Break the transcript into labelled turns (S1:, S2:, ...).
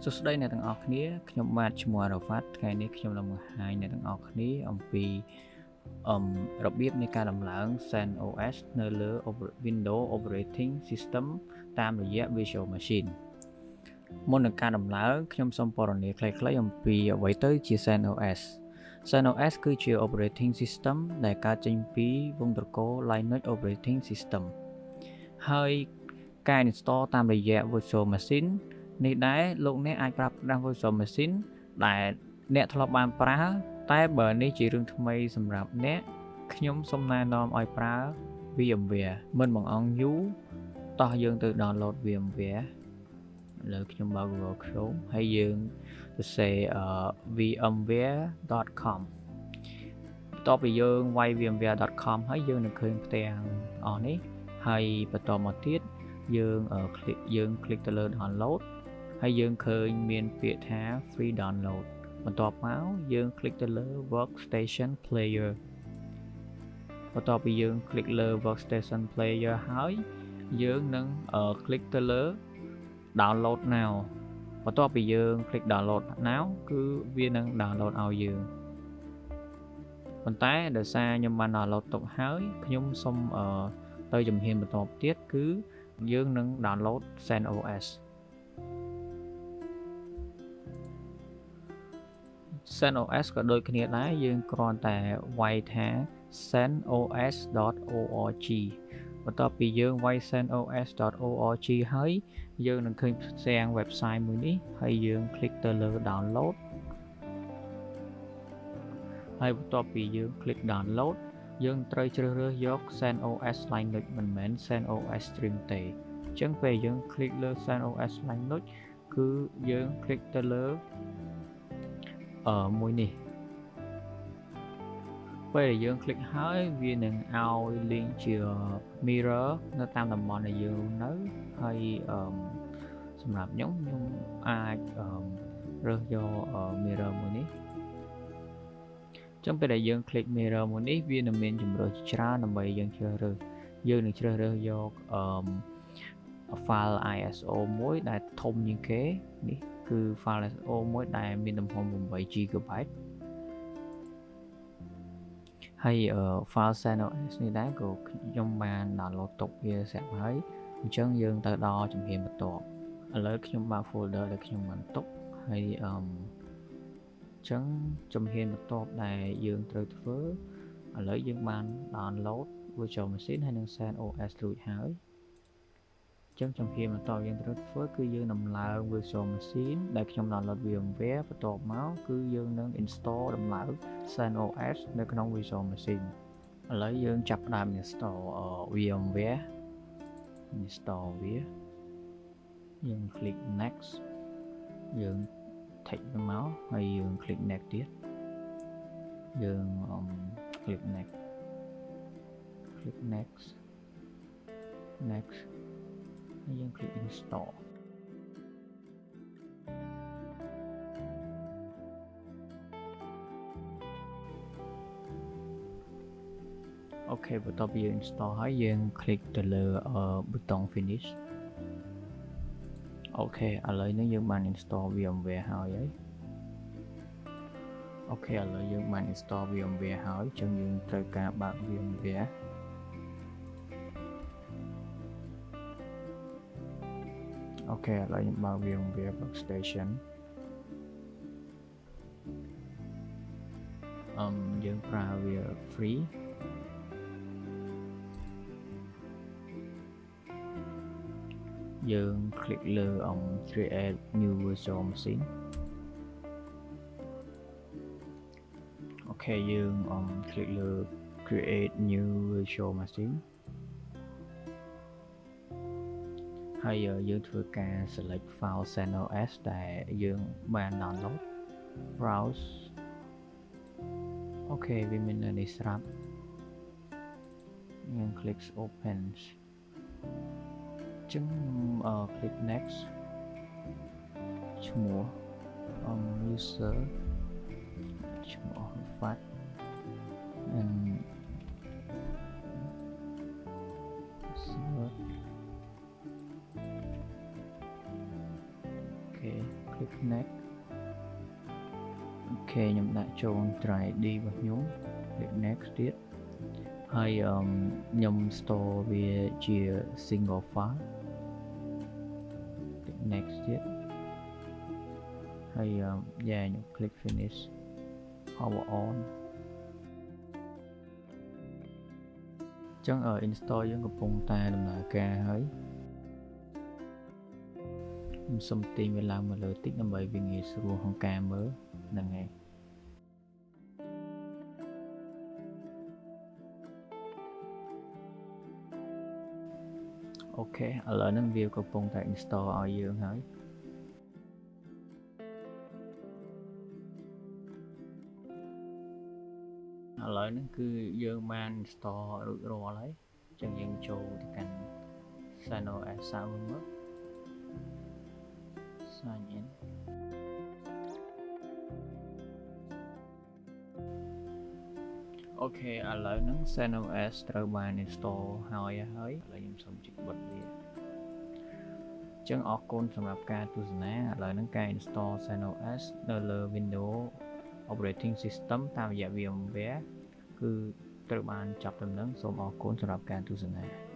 S1: សួស្តីអ្នកទាំងអស់គ្នាខ្ញុំបាទឈ្មោះ Arafat ថ្ងៃនេះខ្ញុំនឹងបង្ហាញអ្នកទាំងអស់គ្នាអំពីរបៀបនៃការដំឡើង CentOS នៅលើ Windows Operating System តាមរយៈ Virtual Machine មុននឹងការដំឡើងខ្ញុំសូមពណ៌នាខ្លីៗអំពីអ្វីទៅជា CentOS CentOS គឺជា Operating System ដែលកើតចេញពីវងត្រកូល Linux Operating System ហើយការ install តាមរយៈ Virtual Machine នេះដែរលោកអ្នកអាចប្រើប្រាស់ Virtual Machine ដែលអ្នកធ្លាប់បានប្រើតែបើនេះជារឿងថ្មីសម្រាប់អ្នកខ្ញុំសូមណែនាំឲ្យប្រើ VMware មិនបង្អង់យូរតោះយើងទៅ download VMware ឥឡូវខ្ញុំបើក Google Chrome ហើយយើងទៅសេvmware.com បន្ទាប់ពីយើងវាយ vmware.com ហើយយើងនឹងឃើញផ្ទាំងអស់នេះហើយបន្តមកទៀតយើងคลิกទៅលើ download ហើយយើងឃើញមានពាក្យថា free download បន្ទាប់មកយើងคลิกទៅលើ workstation player បន្ទាប់ពីយើងคลิกលើ workstation player ហើយយើងនឹងคลิกទៅលើ download now បន្ទាប់ពីយើងคลิก download now គឺវានឹង download ឲ្យយើងប៉ុន្តែដោយសារខ្ញុំបាន download ទុកហើយខ្ញុំសូមទៅជំហានបន្តទៀតគឺយើងនឹង download CentOS CentOS ក៏ដូចគ្នាដែរយើងគ្រាន់តែវាយថា centos.org បន្ទាប់ពីយើងវាយ centos.org ហើយយើងនឹងឃើញផ្ទាំង website មួយនេះហើយយើងคลิกទៅលើ download ហើយបន្ទាប់ពីយើងคลิก download យើងត្រូវជ្រើសរើសយក CentOS Linux មិនមែន CentOS Stream ទេអញ្ចឹងពេលយើងคลิกលើ CentOS Linux គឺយើងคลิกទៅលើមួយនេះពេលយើងคลิกហើយវានឹងឲ្យលេងជា mirror នៅតាមតំបន់ដែលយើងនៅហើយសម្រាប់ខ្ញុំអាចរើសយក mirror មួយនេះចឹងពេលដែលយើងคลิก mirror មួយនេះវានឹងមានជម្រើសច្រើនដើម្បីយើងជ្រើសរើសយើងនឹងជ្រើសរើសយក file ISO មួយដែលធំជាងគេនេះគឺ file ISO មួយដែលមានទំហំ 8GB ហើយfile CentOS នេះដែរក៏ខ្ញុំបាន download ទុកវាស្រាប់ហើយអញ្ចឹងយើងទៅដល់ជំហានបន្ទាប់ឥឡូវខ្ញុំបើក folder ដែលខ្ញុំបានទុកហើយអញ្ចឹងជំហានបន្ទាប់ដែលយើងត្រូវធ្វើឥឡូវយើងបាន download Virtual Machine ហើយនឹង CentOS រួចហើយចឹងជំហានបន្តយើងត្រូវធ្វើគឺយើងដំឡើង Virtual Machine ដែលខ្ញុំ download VMware បន្ទាប់មកគឺយើងនឹង install ដំឡើង CentOS នៅក្នុង Virtual Machine ឥឡូវយើងចាប់ផ្ដើម install VMware install វាយើង click next យើង take វាមកហើយយើង click next ទៀតយើង click next next ហើយយើង click install អូខេបន្ទាប់ពីយើង install ហើយយើង click ទៅលើប៊ូតុង finish អូខេឥឡូវនេះយើងបាន install VMware ហើយអូខេឥឡូវយើងបាន install VMware ហើយចឹងយើងត្រូវការបើក VMwareអូខេឥឡូវខ្ញុំបើក VMware Workstation យើងប្រើវា free យើង click លើ create new virtual machine អូខេយើង click លើ create new virtual machine ហើយយើងធ្វើការ select file CentOS ដែលយើងបាន download browse អូខេវាមាននៅនេះស្រាប់យើង click open ចឹងclick next ឈ្មោះuser ឈ្មោះ Arafat and password okay click next អូខេខ្ញុំដាក់ចូល try ID របស់ខ្ញុំ click next ទៀតហើយខ្ញុំ store វាជា single file click next ទៀតហើយខ្ញុំ click finish power on ចឹងinstall យើងកំពុងតែដំណើរការហើយខ្ញុំសុំទាញវាឡើងមកលើតិចដើម្បីវាងាយស្រួលក្នុងការមើលហ្នឹងហើយអូខេឥឡូវហ្នឹងវាកំពុងតែ install ឲ្យយើងហើយឥឡូវហ្នឹងគឺយើងបាន install រួចរាល់ហើយអញ្ចឹងយើងចូលទៅកាន់ CentOS server មើល sign in អូខេឥឡូវហ្នឹង CentOS ត្រូវបាន install ហើយឥឡូវខ្ញុំសូមចុចបិទវាអញ្ចឹងអរគុណសម្រាប់ការទស្សនាឥឡូវហ្នឹងការ install CentOS នៅលើ Windows Operating System តាមរយៈ VMware គឺត្រូវបានចប់ដំណឹងសូមអរគុណសម្រាប់ការទស្សនា